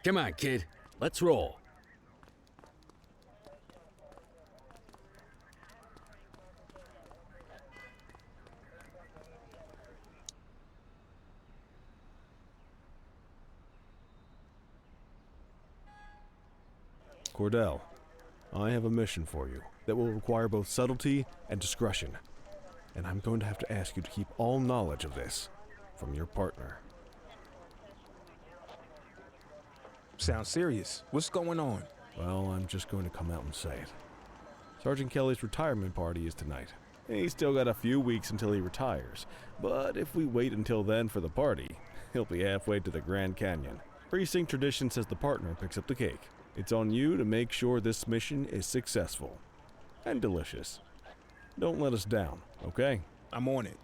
Come on, kid. Let's roll. Cordell, I have a mission for you that will require both subtlety and discretion, and I'm going to have to ask you to keep all knowledge of this from your partner. Sounds serious. What's going on? Well, I'm just going to come out and say it. Sergeant Kelly's retirement party is tonight. He's still got a few weeks until he retires, but if we wait until then for the party, he'll be halfway to the Grand Canyon. Precinct tradition says the partner picks up the cake. It's on you to make sure this mission is successful and delicious. Don't let us down, okay? I'm on it.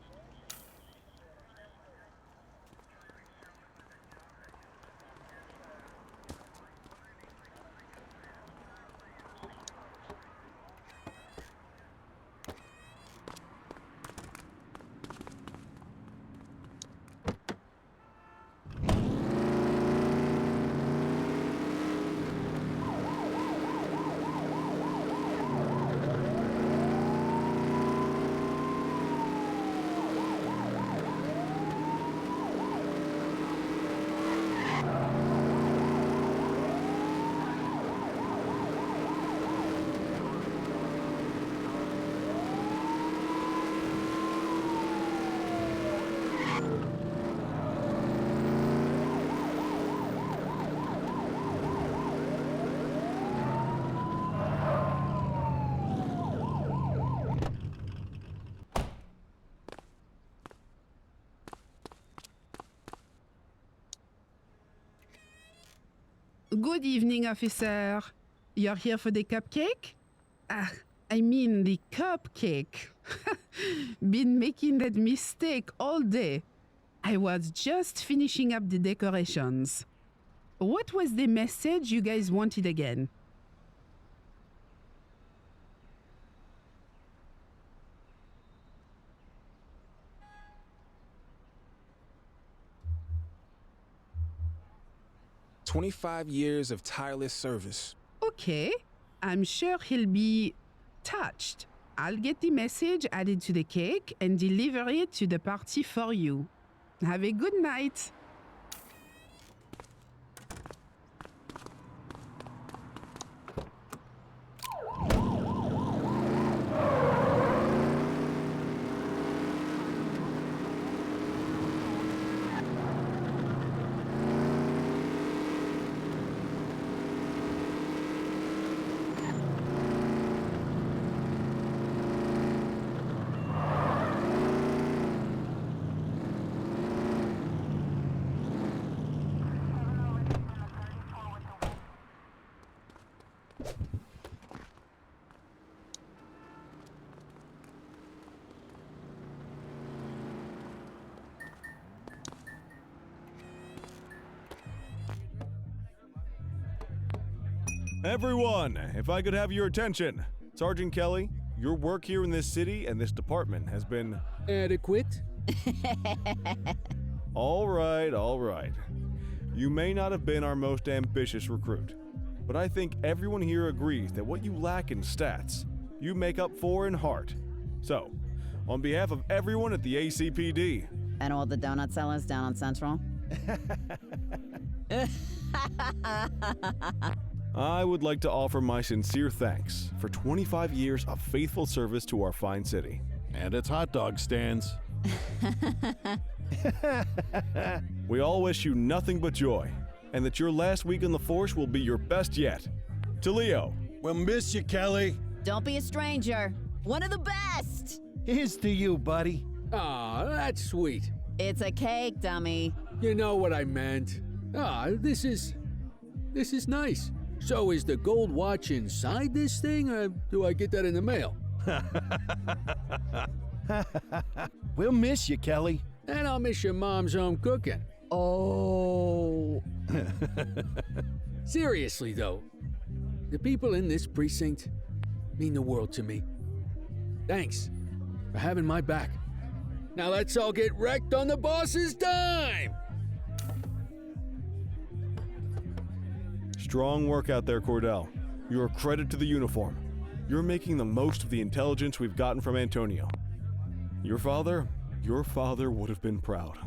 Good evening, officer. You're here for the cupcake? I mean the cupcake. Been making that mistake all day. I was just finishing up the decorations. What was the message you guys wanted again? "25 years of tireless service." Okay, I'm sure he'll be touched. I'll get the message added to the cake and deliver it to the party for you. Have a good night. Everyone, if I could have your attention. Sergeant Kelly, your work here in this city and this department has been... Adequate? All right. You may not have been our most ambitious recruit, but I think everyone here agrees that what you lack in stats, you make up for in heart. So, on behalf of everyone at the ACPD... And all the donut sellers down on Central? I would like to offer my sincere thanks for 25 years of faithful service to our fine city. And its hot dog stands. We all wish you nothing but joy, and that your last week on the force will be your best yet. To Leo. We'll miss you, Kelly. Don't be a stranger. One of the best! Here's to you, buddy. Aw, that's sweet. It's a cake, dummy. You know what I meant. This is nice. So is the gold watch inside this thing, or do I get that in the mail? We'll miss you, Kelly. And I'll miss your mom's home cooking. Oh. Seriously, though, the people in this precinct mean the world to me. Thanks for having my back. Now let's all get wrecked on the boss's dime! Strong work out there, Cordell. You're a credit to the uniform. You're making the most of the intelligence we've gotten from Antonio. Your father would have been proud.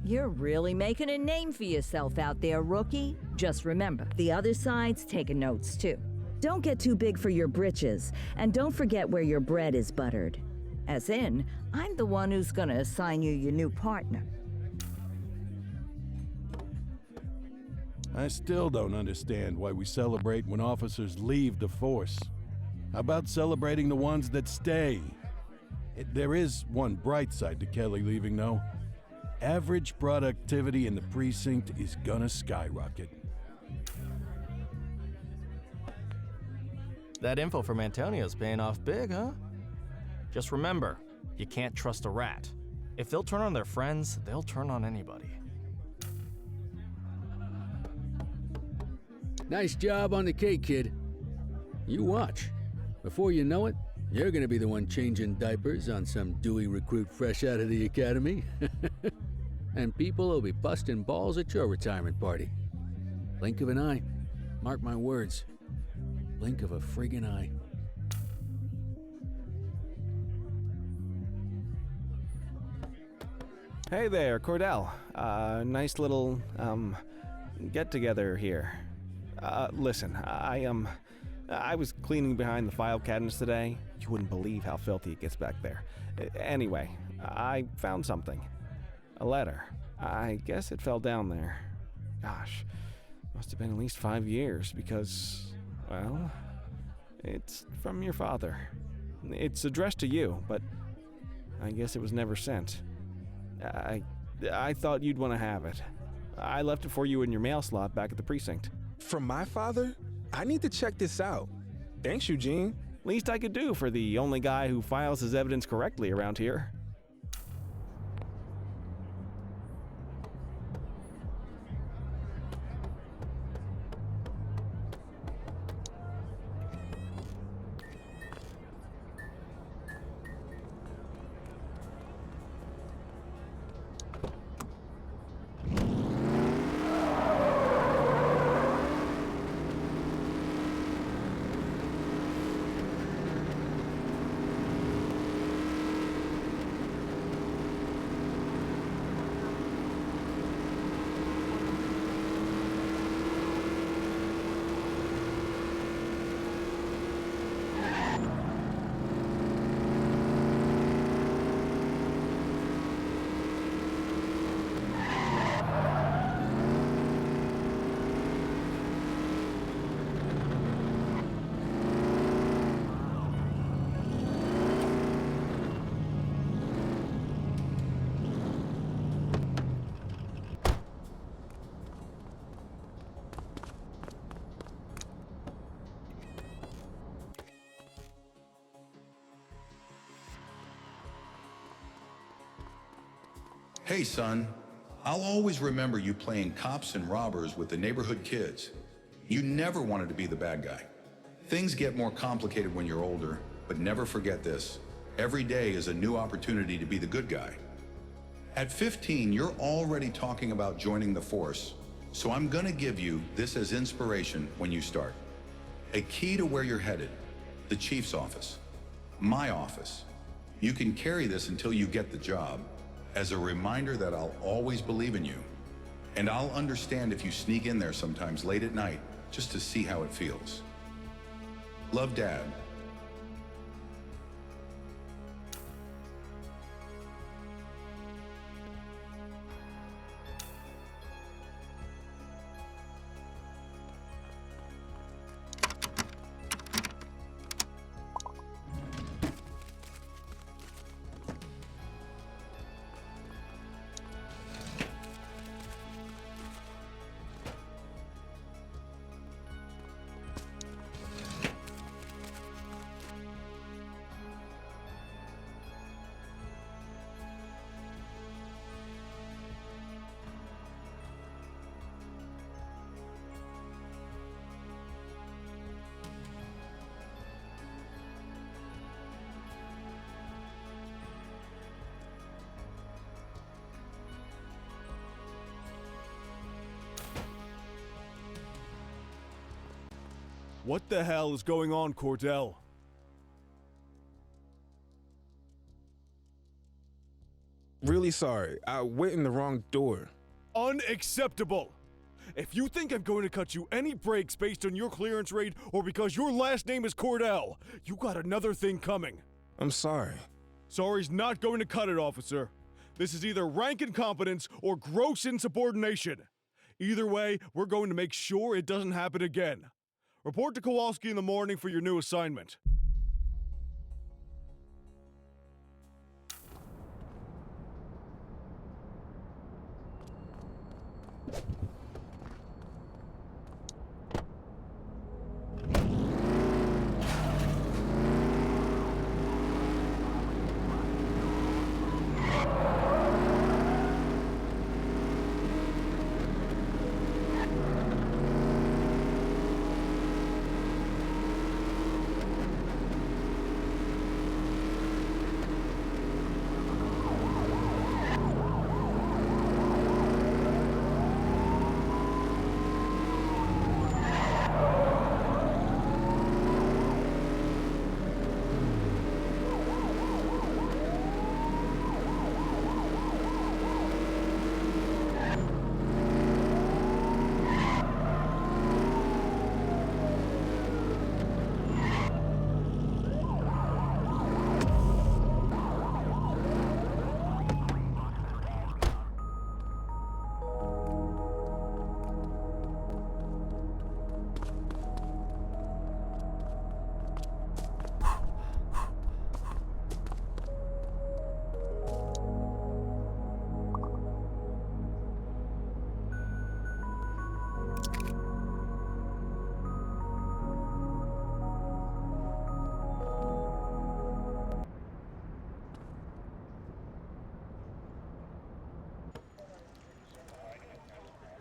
You're really making a name for yourself out there, rookie. Just remember, the other side's taking notes too. Don't get too big for your britches, and don't forget where your bread is buttered. As in, I'm the one who's gonna assign you your new partner. I still don't understand why we celebrate when officers leave the force. How about celebrating the ones that stay? There is one bright side to Kelly leaving, though. Average productivity in the precinct is gonna skyrocket. That info from Antonio's paying off big, huh? Just remember, you can't trust a rat. If they'll turn on their friends, they'll turn on anybody. Nice job on the cake, kid. You watch. Before you know it, you're gonna be the one changing diapers on some dewy recruit fresh out of the academy. And people will be busting balls at your retirement party. Blink of an eye. Mark my words. Blink of a friggin' eye. Hey there, Cordell. Nice little, get-together here. Listen, I was cleaning behind the file cabinets today. You wouldn't believe how filthy it gets back there. Anyway, I found something. A letter. I guess it fell down there. Gosh, must have been at least 5 years because, well, it's from your father. It's addressed to you, but I guess it was never sent. I thought you'd want to have it. I left it for you in your mail slot back at the precinct. From my father? I need to check this out. Thanks, Eugene. Least I could do for the only guy who files his evidence correctly around here. Hey, son. I'll always remember you playing cops and robbers with the neighborhood kids. You never wanted to be the bad guy. Things get more complicated when you're older, but never forget this. Every day is a new opportunity to be the good guy. At 15, you're already talking about joining the force, so I'm gonna give you this as inspiration when you start. A key to where you're headed, the chief's office, my office. You can carry this until you get the job, as a reminder that I'll always believe in you. And I'll understand if you sneak in there sometimes late at night, just to see how it feels. Love, Dad. What the hell is going on, Cordell? Really sorry. I went in the wrong door. Unacceptable! If you think I'm going to cut you any breaks based on your clearance rate or because your last name is Cordell, you got another thing coming. I'm sorry. Sorry's not going to cut it, officer. This is either rank incompetence or gross insubordination. Either way, we're going to make sure it doesn't happen again. Report to Kowalski in the morning for your new assignment.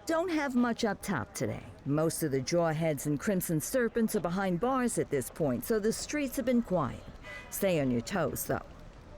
Don't have much up top today. Most of the Jawheads and Crimson Serpents are behind bars at this point, so the streets have been quiet. Stay on your toes, though.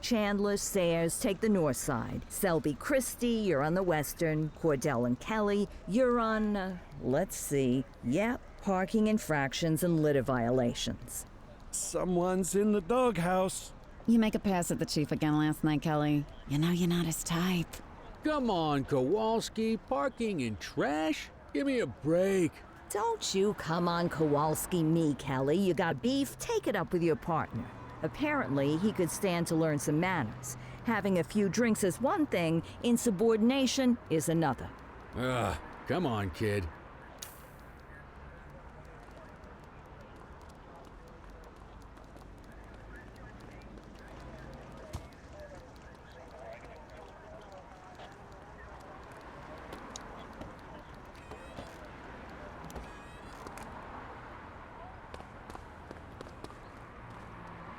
Chandler, Sayers take the north side. Selby Christie, you're on the western. Cordell and Kelly, you're on, let's see. Yep, parking infractions and litter violations. Someone's in the doghouse. You make a pass at the chief again last night, Kelly. You know you're not his type. Come on, Kowalski. Parking and trash? Give me a break. Don't you come on Kowalski me, Kelly. You got beef? Take it up with your partner. Apparently, he could stand to learn some manners. Having a few drinks is one thing, insubordination is another. Come on, kid.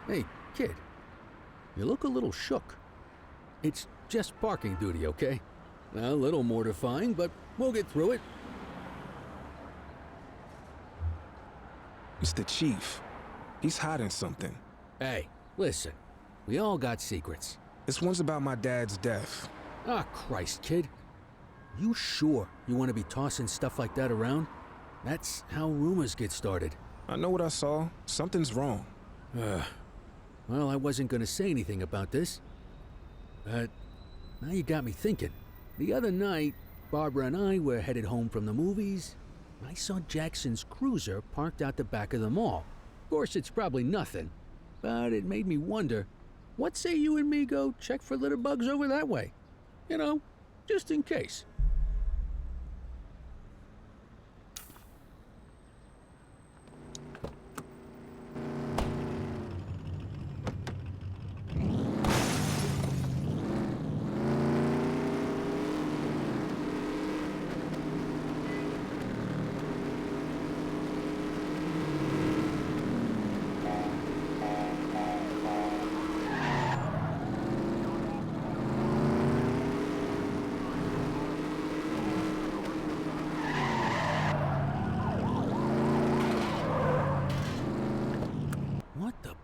Hey, kid. You look a little shook. It's just parking duty, okay? A little mortifying, but we'll get through it. It's the chief. He's hiding something. Hey, listen. We all got secrets. This one's about my dad's death. Ah, Christ, kid. You sure you want to be tossing stuff like that around? That's how rumors get started. I know what I saw. Something's wrong. Well, I wasn't going to say anything about this. But now you got me thinking. The other night, Barbara and I were headed home from the movies. I saw Jackson's cruiser parked out the back of the mall. Of course, it's probably nothing, but it made me wonder, what say you and me go check for litter bugs over that way? You know, just in case.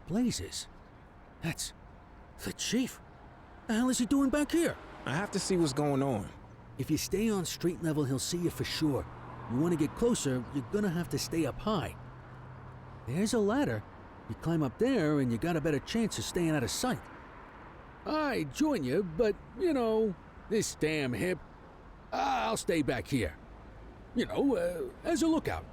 Blazes. That's the chief. The hell is he doing back here? I have to see what's going on. If you stay on street level, he'll see you for sure. You want to get closer, you're gonna have to stay up high. There's a ladder. You climb up there and you got a better chance of staying out of sight. I'd join you, but, you know, this damn hip. I'll stay back here. You know, as a lookout.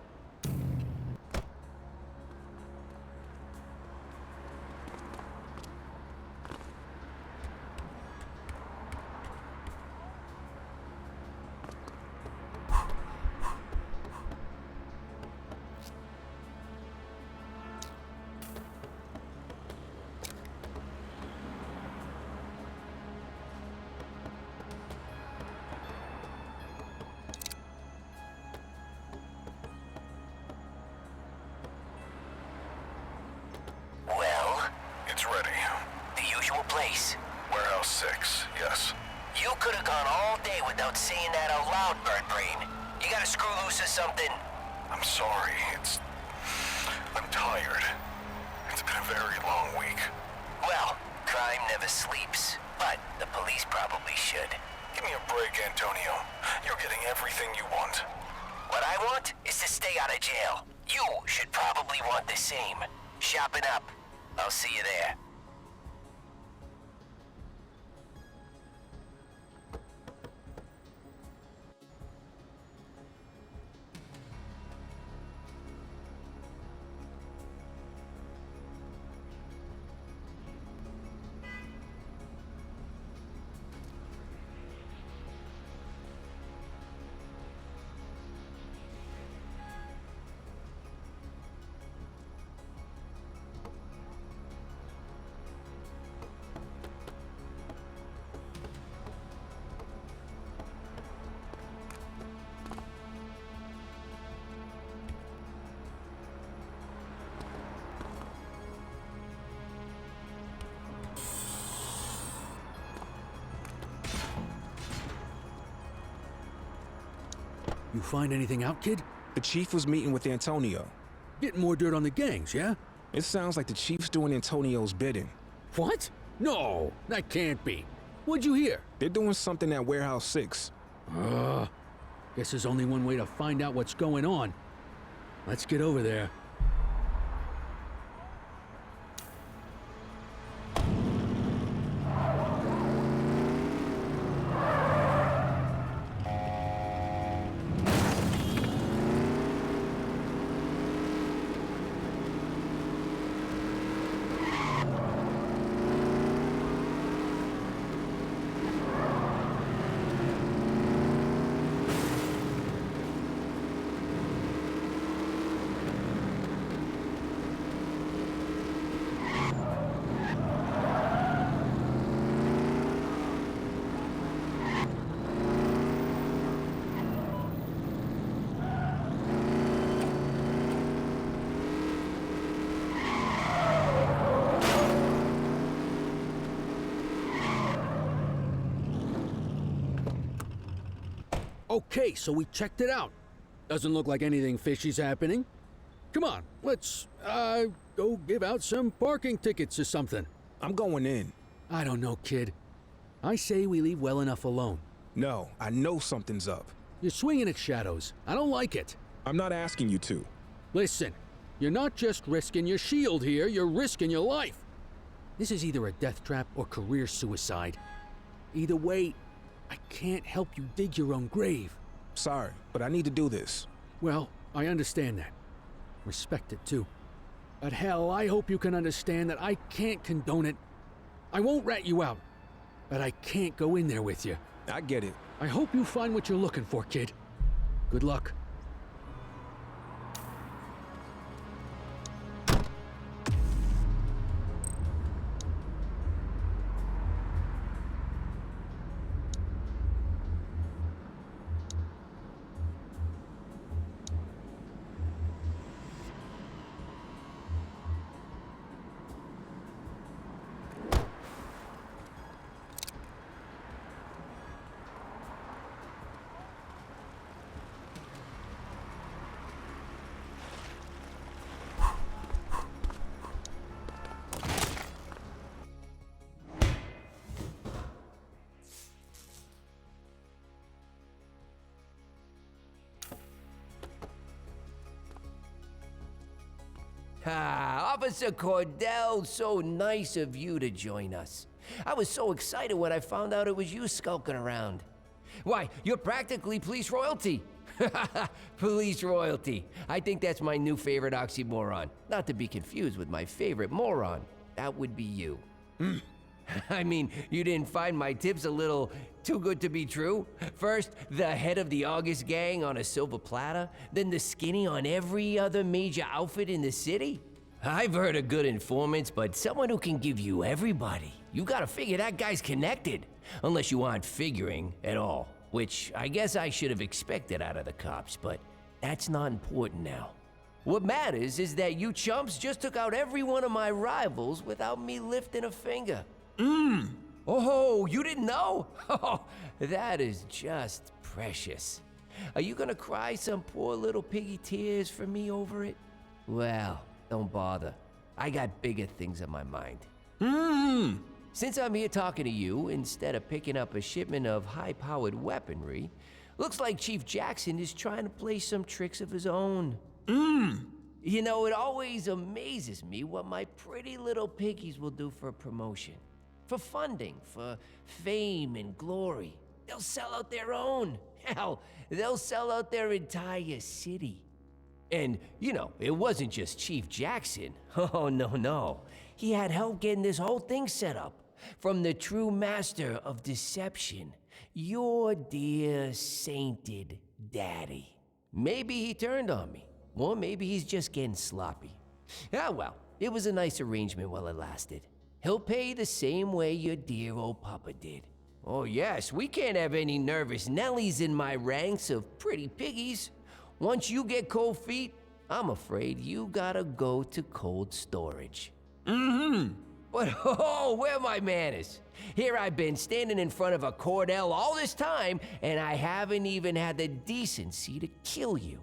Warehouse 6, yes. You could have gone all day without saying that out loud, Birdbrain. You gotta screw loose or something. I'm sorry, I'm tired. It's been a very long week. Well, crime never sleeps, but the police probably should. Give me a break, Antonio. You're getting everything you want. What I want is to stay out of jail. You should probably want the same. Shopping up. I'll see you there. You find anything out, kid? The chief was meeting with Antonio. Getting more dirt on the gangs, yeah? It sounds like the chief's doing Antonio's bidding. What? No, that can't be. What'd you hear? They're doing something at Warehouse 6. Guess there's only one way to find out what's going on. Let's get over there. Okay, so we checked it out. Doesn't look like anything fishy's happening. Come on, let's, go give out some parking tickets or something. I'm going in. I don't know, kid. I say we leave well enough alone. No, I know something's up. You're swinging at shadows. I don't like it. I'm not asking you to. Listen, you're not just risking your shield here, you're risking your life. This is either a death trap or career suicide. Either way, I can't help you dig your own grave. Sorry, but I need to do this. Well, I understand that. Respect it too. But hell, I hope you can understand that I can't condone it. I won't rat you out, but I can't go in there with you. I get it. I hope you find what you're looking for, kid. Good luck. Ah, Officer Cordell, so nice of you to join us. I was so excited when I found out it was you skulking around. Why, you're practically police royalty. Police royalty. I think that's my new favorite oxymoron. Not to be confused with my favorite moron. That would be you. I mean, you didn't find my tips a little too good to be true? First, the head of the August gang on a silver platter, then the skinny on every other major outfit in the city? I've heard of good informants, but someone who can give you everybody. You gotta figure that guy's connected. Unless you aren't figuring at all, which I guess I should have expected out of the cops, but that's not important now. What matters is that you chumps just took out every one of my rivals without me lifting a finger. Oh, you didn't know? Oh, that is just precious. Are you gonna cry some poor little piggy tears for me over it? Well, don't bother. I got bigger things on my mind. Since I'm here talking to you, instead of picking up a shipment of high-powered weaponry, looks like Chief Jackson is trying to play some tricks of his own. You know, it always amazes me what my pretty little piggies will do for a promotion. For funding, for fame and glory. They'll sell out their own. Hell, they'll sell out their entire city. And, you know, it wasn't just Chief Jackson. Oh, no. He had help getting this whole thing set up. From the true master of deception, your dear sainted daddy. Maybe he turned on me, or maybe he's just getting sloppy. Ah, well, it was a nice arrangement while it lasted. He'll pay the same way your dear old papa did. Oh yes, we can't have any nervous Nellies in my ranks of pretty piggies. Once you get cold feet, I'm afraid you gotta go to cold storage. But oh, where are my manners? Here I've been standing in front of a Cordell all this time, and I haven't even had the decency to kill you.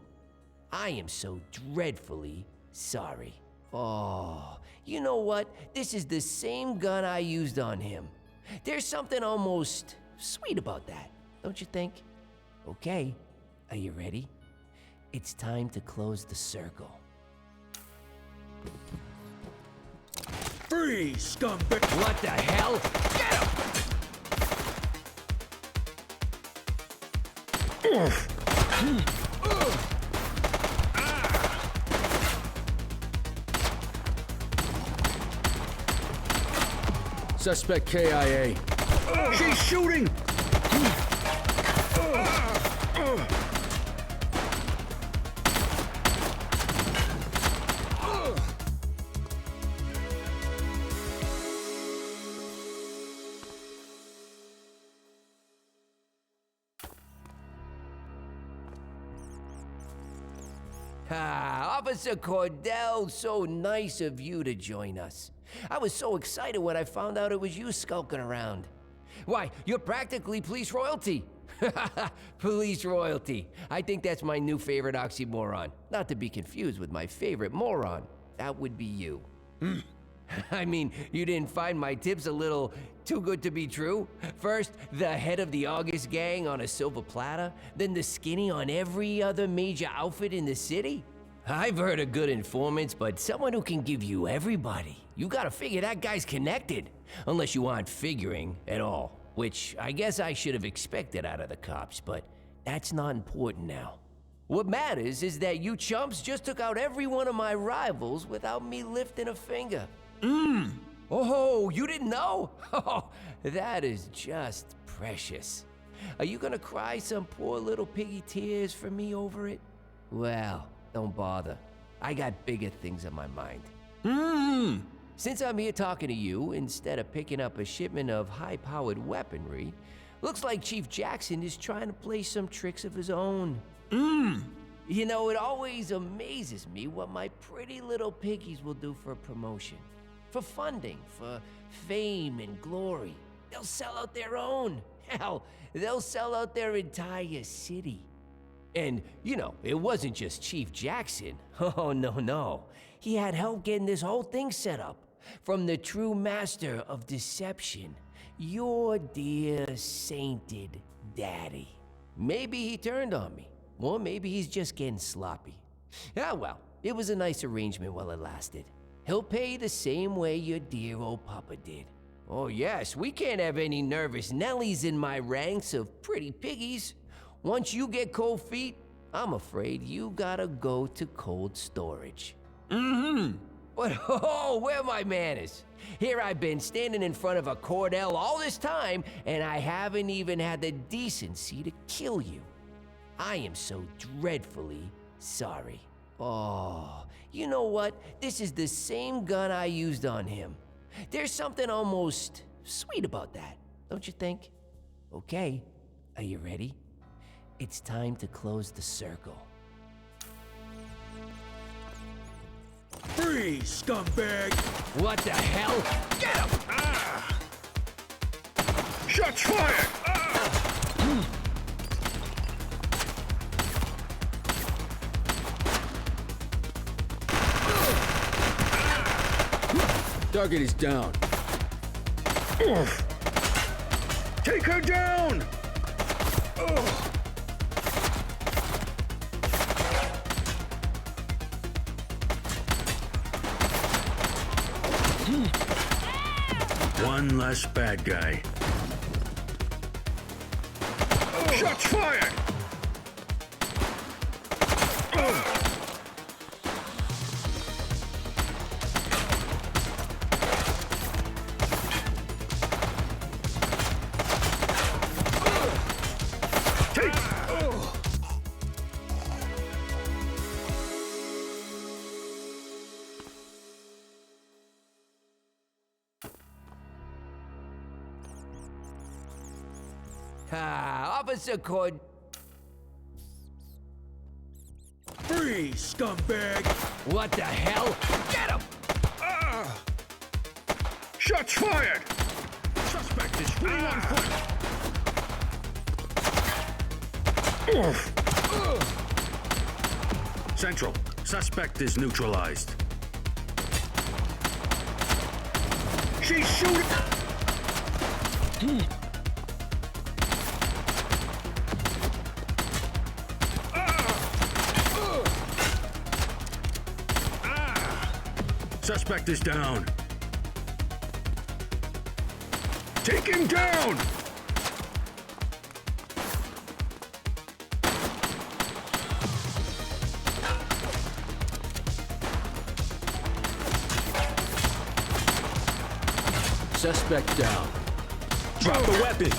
I am so dreadfully sorry. Oh, you know what? This is the same gun I used on him. There's something almost sweet about that, don't you think? Okay, are you ready? It's time to close the circle. Freeze, scumbag! What the hell? Get him! Suspect KIA. She's shooting! Ah, Officer Cordell, so nice of you to join us. I was so excited when I found out it was you skulking around. Why, you're practically police royalty. Police royalty. I think that's my new favorite oxymoron. Not to be confused with my favorite moron. That would be you. I mean, you didn't find my tips a little too good to be true? First, the head of the August gang on a silver platter, then the skinny on every other major outfit in the city? I've heard of good informants, but someone who can give you everybody. You gotta figure that guy's connected. Unless you aren't figuring at all. Which I guess I should have expected out of the cops, but that's not important now. What matters is that you chumps just took out every one of my rivals without me lifting a finger. Oh, you didn't know? Oh, that is just precious. Are you gonna cry some poor little piggy tears for me over it? Well, don't bother. I got bigger things on my mind. Since I'm here talking to you, instead of picking up a shipment of high-powered weaponry, looks like Chief Jackson is trying to play some tricks of his own. You know, it always amazes me what my pretty little piggies will do for a promotion. For funding, for fame and glory. They'll sell out their own. Hell, they'll sell out their entire city. And, you know, it wasn't just Chief Jackson. Oh, no. He had help getting this whole thing set up. From the true master of deception, your dear sainted daddy. Maybe he turned on me, or maybe he's just getting sloppy. Ah, well, it was a nice arrangement while it lasted. He'll pay the same way your dear old papa did. Oh yes, we can't have any nervous Nellies in my ranks of pretty piggies. Once you get cold feet, I'm afraid you gotta go to cold storage. But oh, where are my manners? Here I've been standing in front of a Cordell all this time, and I haven't even had the decency to kill you. I am so dreadfully sorry. Oh, you know what? This is the same gun I used on him. There's something almost sweet about that, don't you think? Okay, are you ready? It's time to close the circle. Freeze, scumbag! What the hell? Get him! Shots fired! Target is down. Take her down! One less bad guy. Shots fired! Officer Cord... Freeze, scumbag! What the hell? Get him! Shots fired! Suspect is fleeing on foot! Central, suspect is neutralized. She's shooting! Suspect is down. Take him down! Suspect down. Drop the weapon!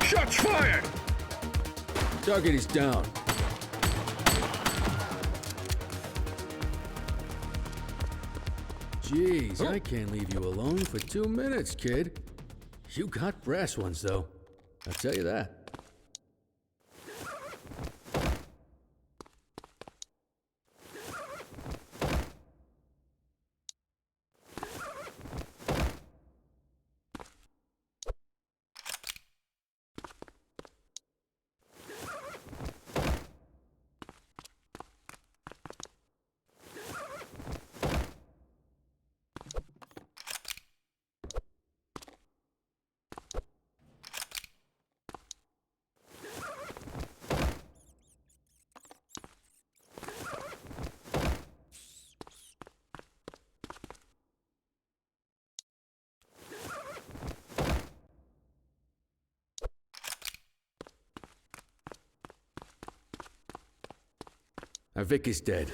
Shots fired! Target is down. Jeez, I can't leave you alone for 2 minutes, kid. You got brass ones, though. I'll tell you that. Vic is dead.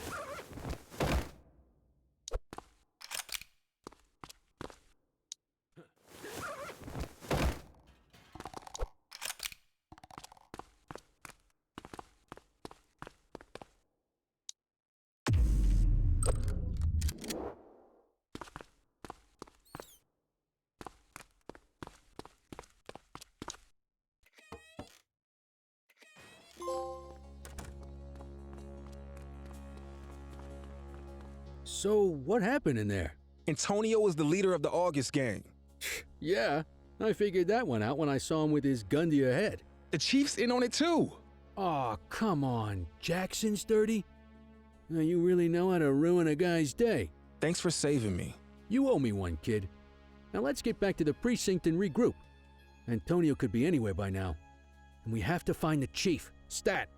So, what happened in there? Antonio was the leader of the August gang. Yeah, I figured that one out when I saw him with his gun to your head. The chief's in on it too. Aw, come on. Jackson's dirty? Now, you really know how to ruin a guy's day. Thanks for saving me. You owe me one, kid. Now let's get back to the precinct and regroup. Antonio could be anywhere by now. And we have to find the chief. Stat!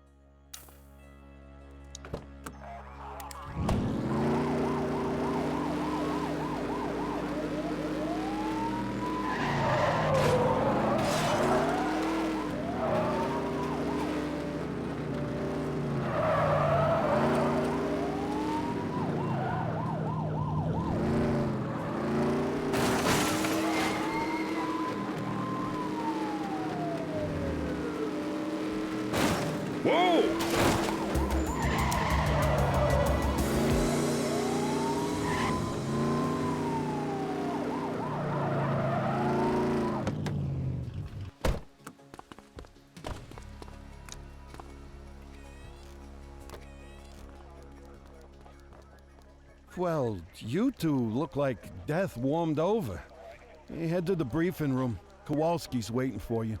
Well, you two look like death warmed over. Hey, head to the briefing room. Kowalski's waiting for you.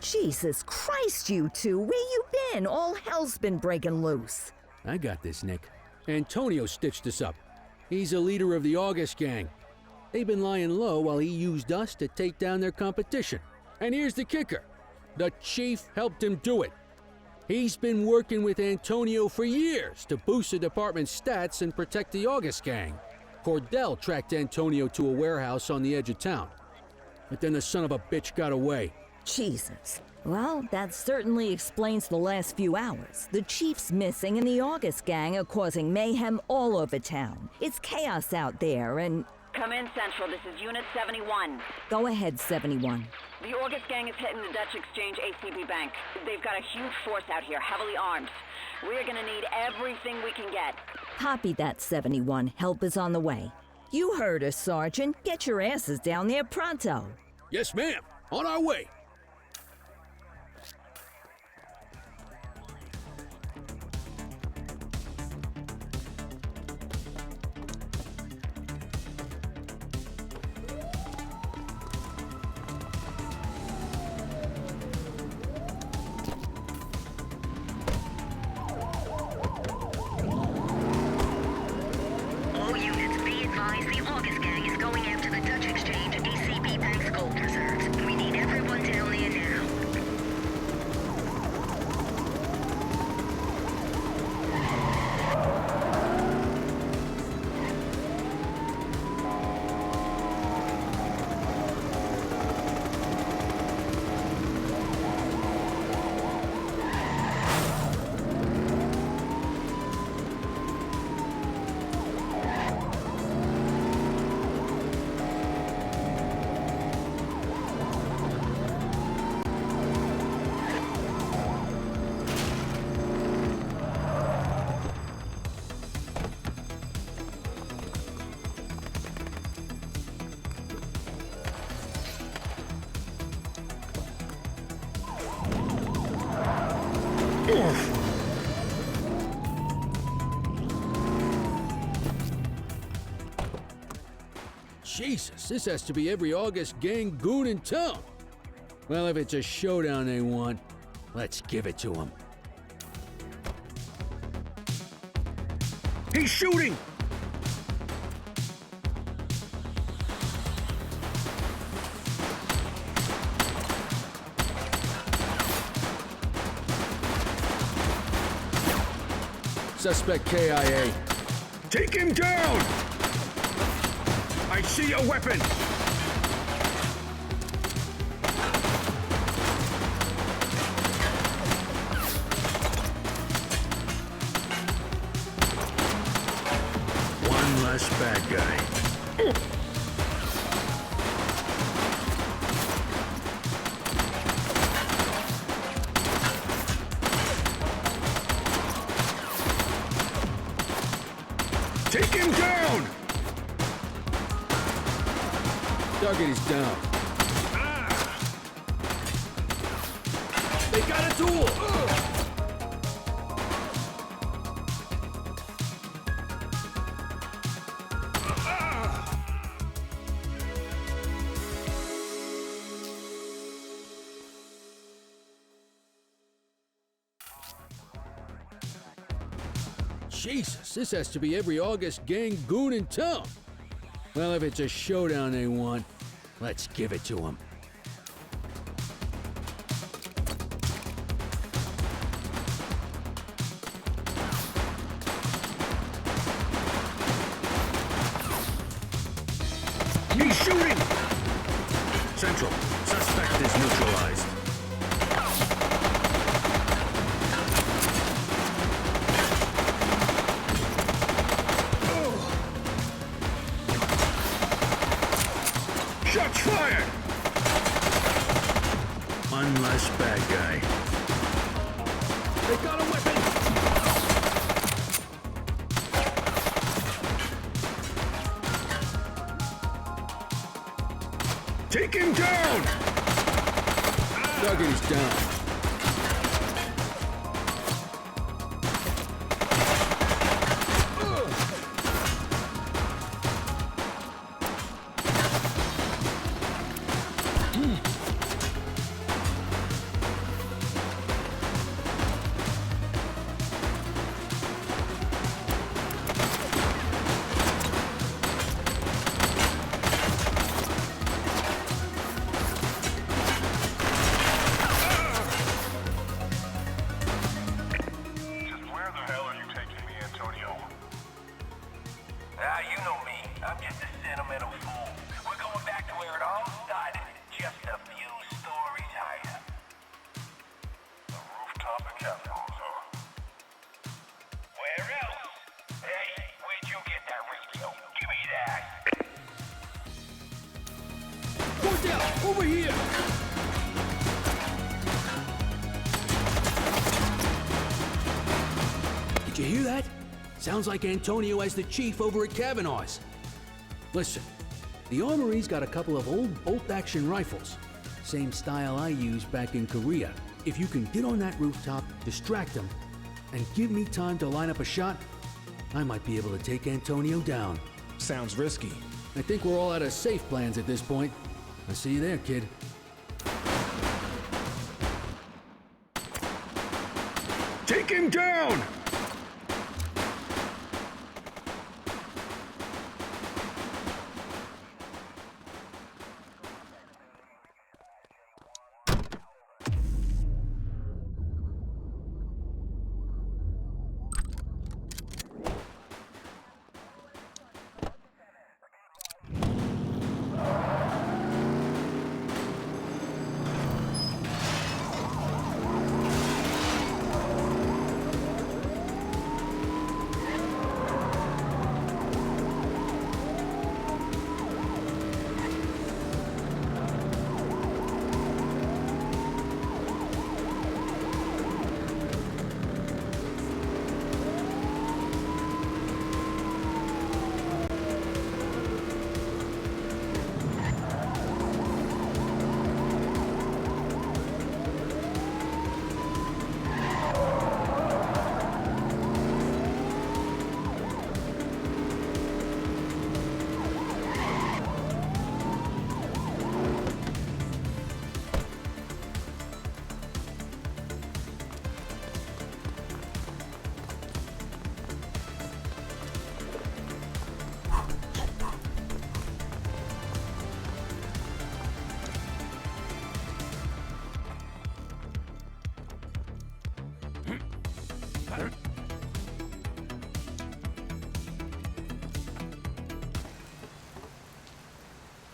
Jesus Christ, you two, where you been? All hell's been breaking loose. I got this, Nick. Antonio stitched us up. He's a leader of the August gang. They've been lying low while he used us to take down their competition. And here's the kicker. The chief helped him do it. He's been working with Antonio for years to boost the department's stats and protect the August gang. Cordell tracked Antonio to a warehouse on the edge of town. But then the son of a bitch got away. Jesus. Well, that certainly explains the last few hours. The chief's missing and the August gang are causing mayhem all over town. It's chaos out there and... Come in, Central. This is Unit 71. Go ahead, 71. The August gang is hitting the Dutch Exchange ACB Bank. They've got a huge force out here, heavily armed. We're gonna need everything we can get. Copy that, 71. Help is on the way. You heard us, Sergeant. Get your asses down there pronto. Yes, ma'am. On our way. The August gang is going after the Dutch Exchange ACB Bank's gold reserves. We need everyone to Jesus, this has to be every August gang goon in town. Well, if it's a showdown they want, let's give it to them. He's shooting! Suspect KIA. Take him down! I see a weapon! One less bad guy. Take him down! Target is down. They got a tool! Jesus, this has to be every August gang goon in town. Well, if it's a showdown they want, let's give it to them. He's shooting! Central, suspect is neutralized. Shots fired! One less bad guy. They got a weapon! Take him down! Target is down. Over here! Did you hear that? Sounds like Antonio as the chief over at Kavanaugh's. Listen, the armory's got a couple of old bolt-action rifles. Same style I used back in Korea. If you can get on that rooftop, distract them, and give me time to line up a shot, I might be able to take Antonio down. Sounds risky. I think we're all out of safe plans at this point. I'll see you there, kid. Take him down!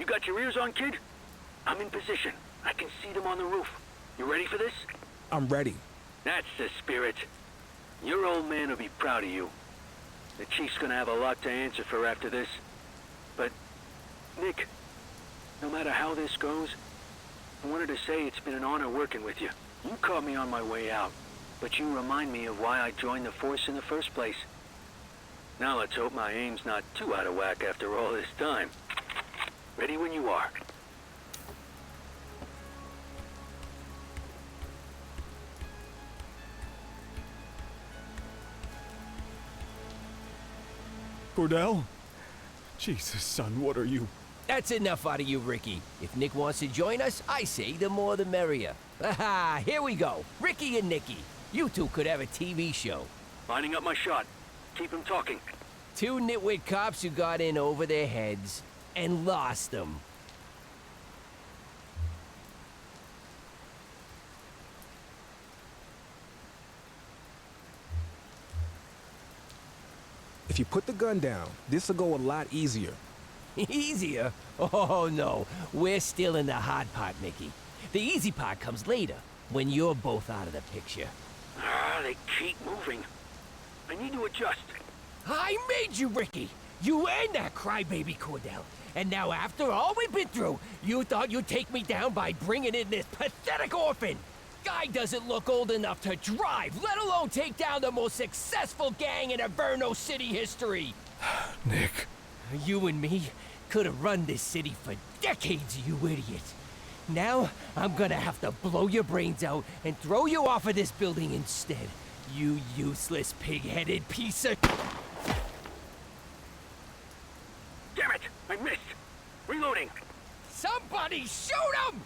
You got your ears on, kid? I'm in position. I can see them on the roof. You ready for this? I'm ready. That's the spirit. Your old man will be proud of you. The chief's gonna have a lot to answer for after this. But, Nick, no matter how this goes, I wanted to say it's been an honor working with you. You caught me on my way out, but you remind me of why I joined the force in the first place. Now let's hope my aim's not too out of whack after all this time. Ready when you are. Cordell? Jesus, son, what are you? That's enough out of you, Ricky. If Nick wants to join us, I say the more the merrier. Aha, here we go. Ricky and Nicky. You two could have a TV show. Lining up my shot. Keep him talking. Two nitwit cops who got in over their heads and lost them. If you put the gun down, this'll go a lot easier. Easier? Oh, no. We're still in the hard part, Mickey. The easy part comes later, when you're both out of the picture. They keep moving. I need to adjust. I made you, Ricky! You and that crybaby Cordell. And now after all we've been through, you thought you'd take me down by bringing in this pathetic orphan! Guy doesn't look old enough to drive, let alone take down the most successful gang in Inferno City history! Nick. You and me could have run this city for decades, you idiot. Now, I'm gonna have to blow your brains out and throw you off of this building instead. You useless, pig-headed piece of... Damn it! I missed! Reloading! Somebody shoot him!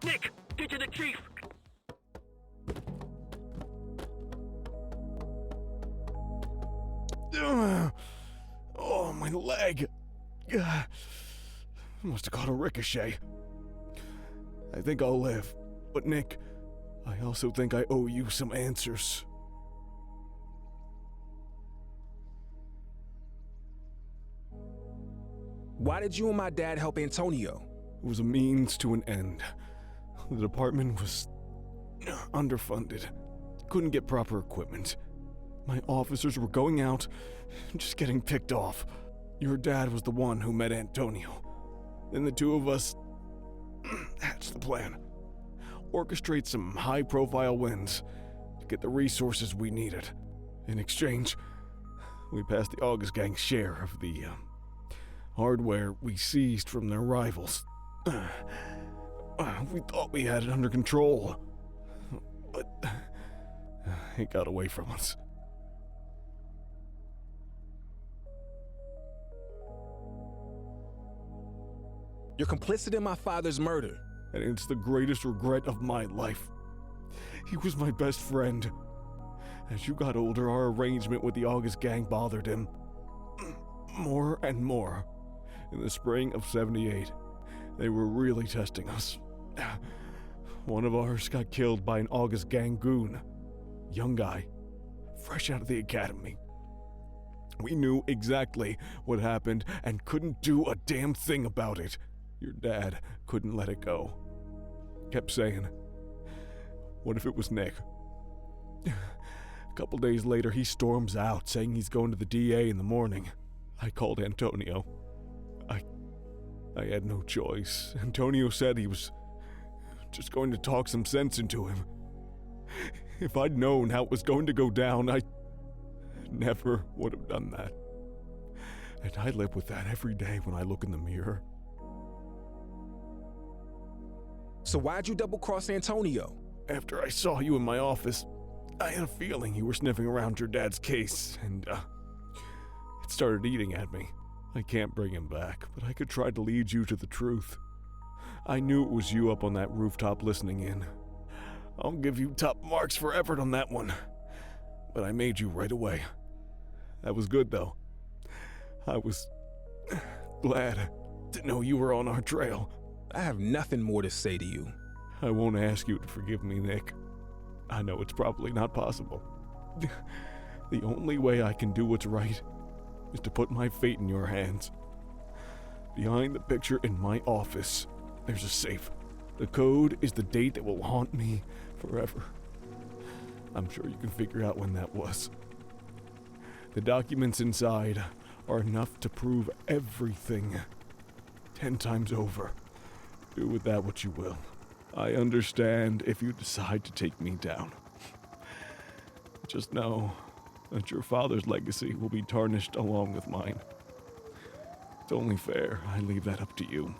Nick, get to the chief! Oh, my leg. Must have caught a ricochet. I think I'll live. But Nick, I also think I owe you some answers. Why did you and my dad help Antonio? It was a means to an end. The department was underfunded. Couldn't get proper equipment. My officers were going out, just getting picked off. Your dad was the one who met Antonio. Then the two of us hatched the plan. Orchestrate some high-profile wins to get the resources we needed. In exchange, we passed the August Gang's share of the hardware we seized from their rivals. We thought we had it under control, but it got away from us. You're complicit in my father's murder. And it's the greatest regret of my life. He was my best friend. As you got older, our arrangement with the August Gang bothered him. More and more. In the spring of '78, they were really testing us. One of ours got killed by an August Gang goon. Young guy, fresh out of the academy. We knew exactly what happened and couldn't do a damn thing about it. Your dad couldn't let it go. Kept saying, what if it was Nick? A couple days later, he storms out, saying he's going to the DA in the morning. I called Antonio. I had no choice. Antonio said he was just going to talk some sense into him. If I'd known how it was going to go down, I never would have done that. And I live with that every day when I look in the mirror. So why'd you double-cross Antonio? After I saw you in my office, I had a feeling you were sniffing around your dad's case, and it started eating at me. I can't bring him back, but I could try to lead you to the truth. I knew it was you up on that rooftop listening in. I'll give you top marks for effort on that one. But I made you right away. That was good, though. I was glad to know you were on our trail. I have nothing more to say to you. I won't ask you to forgive me, Nick. I know it's probably not possible. The only way I can do what's right is to put my fate in your hands. Behind the picture in my office, there's a safe. The code is the date that will haunt me forever. I'm sure you can figure out when that was. The documents inside are enough to prove everything 10 times over. Do with that what you will. I understand if you decide to take me down. Just know that your father's legacy will be tarnished along with mine. It's only fair I leave that up to you.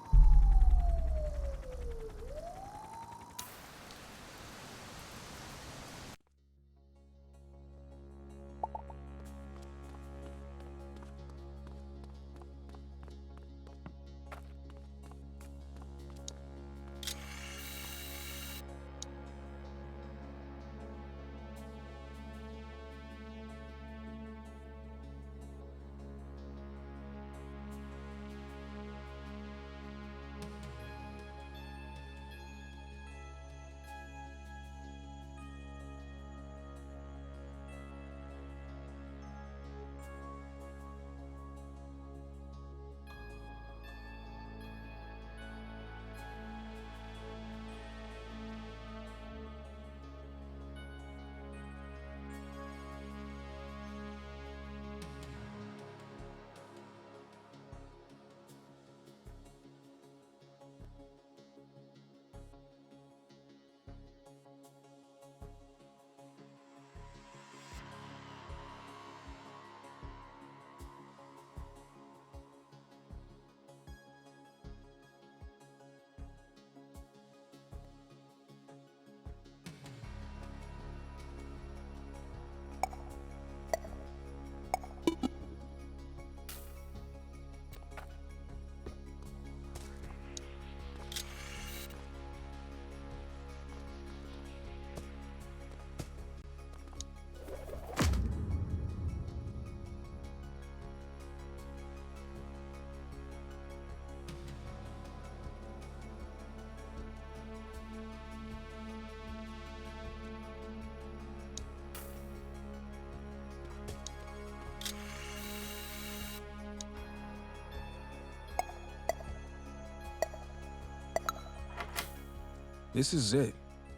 This is it.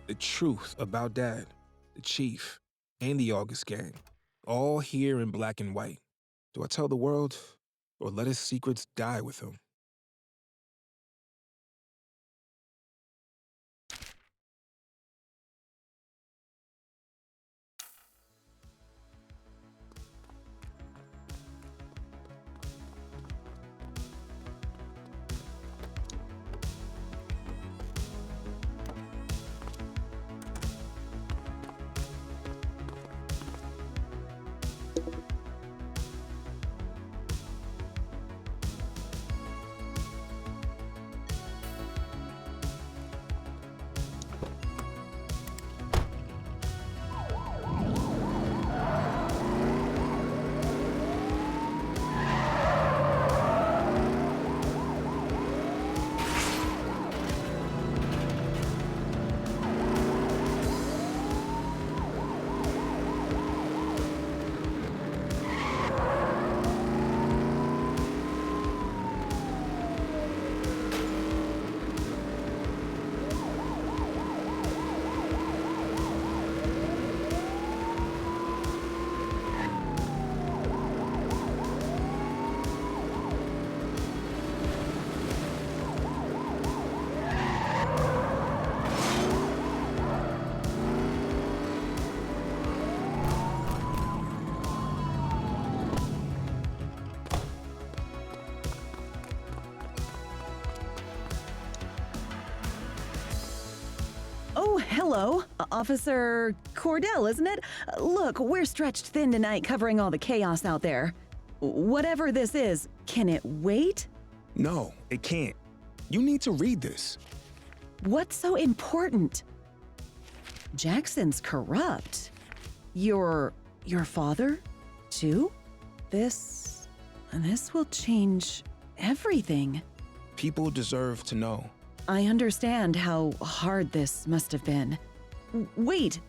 The truth about Dad, the Chief, and the August Gang. All here in black and white. Do I tell the world, or let his secrets die with him? Oh, hello. Officer Cordell, isn't it? Look, we're stretched thin tonight covering all the chaos out there. Whatever this is, can it wait? No, it can't. You need to read this. What's so important? Jackson's corrupt. Your father, too? This will change everything. People deserve to know. I understand how hard this must have been. Wait,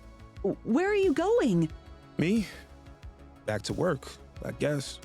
where are you going? Me? Back to work, I guess.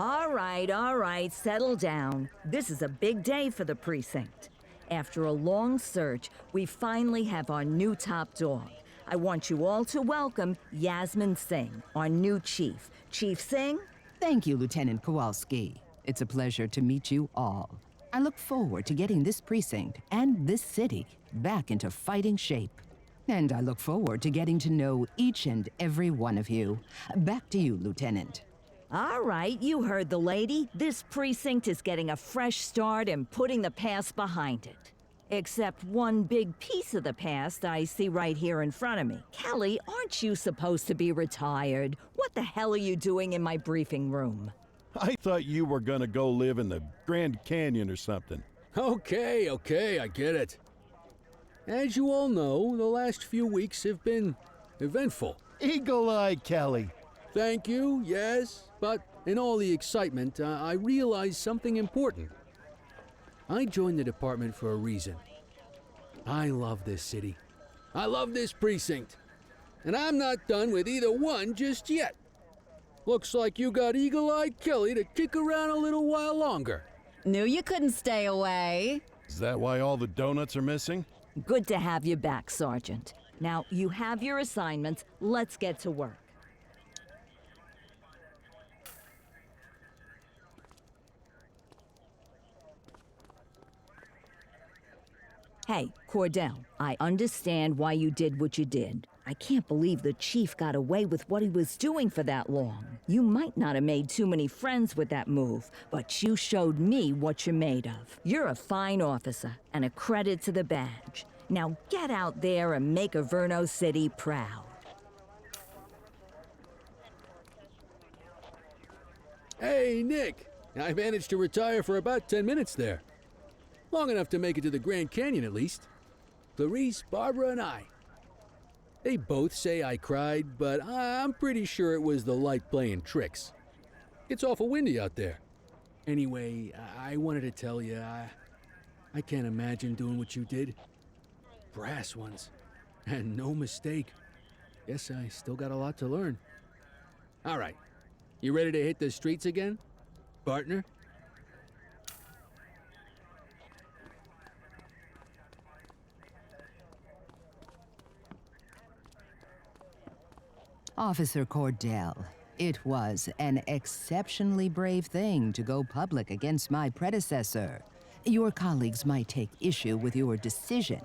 All right, settle down. This is a big day for the precinct. After a long search, we finally have our new top dog. I want you all to welcome Yasmin Singh, our new chief. Chief Singh? Thank you, Lieutenant Kowalski. It's a pleasure to meet you all. I look forward to getting this precinct and this city back into fighting shape. And I look forward to getting to know each and every one of you. Back to you, Lieutenant. All right, you heard the lady. This precinct is getting a fresh start and putting the past behind it. Except one big piece of the past I see right here in front of me. Kelly, aren't you supposed to be retired? What the hell are you doing in my briefing room? I thought you were gonna go live in the Grand Canyon or something. Okay, I get it. As you all know, the last few weeks have been eventful. Eagle-Eye Kelly. Thank you, yes, but in all the excitement, I realized something important. I joined the department for a reason. I love this city. I love this precinct. And I'm not done with either one just yet. Looks like you got Eagle-Eyed Kelly to kick around a little while longer. Knew you couldn't stay away. Is that why all the donuts are missing? Good to have you back, Sergeant. Now, you have your assignments. Let's get to work. Hey, Cordell, I understand why you did what you did. I can't believe the chief got away with what he was doing for that long. You might not have made too many friends with that move, but you showed me what you're made of. You're a fine officer and a credit to the badge. Now get out there and make Averno City proud. Hey, Nick. I managed to retire for about 10 minutes there. Long enough to make it to the Grand Canyon, at least. Clarice, Barbara, and I. They both say I cried, but I'm pretty sure it was the light playing tricks. It's awful windy out there. Anyway, I wanted to tell you, I can't imagine doing what you did. Brass ones. And no mistake. Guess I still got a lot to learn. All right. You ready to hit the streets again, partner? Officer Cordell, it was an exceptionally brave thing to go public against my predecessor. Your colleagues might take issue with your decision,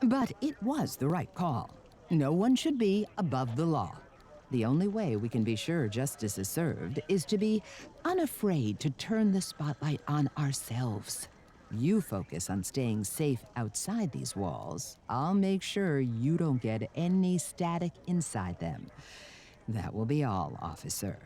but it was the right call. No one should be above the law. The only way we can be sure justice is served is to be unafraid to turn the spotlight on ourselves. You focus on staying safe outside these walls. I'll make sure you don't get any static inside them. That will be all, officer.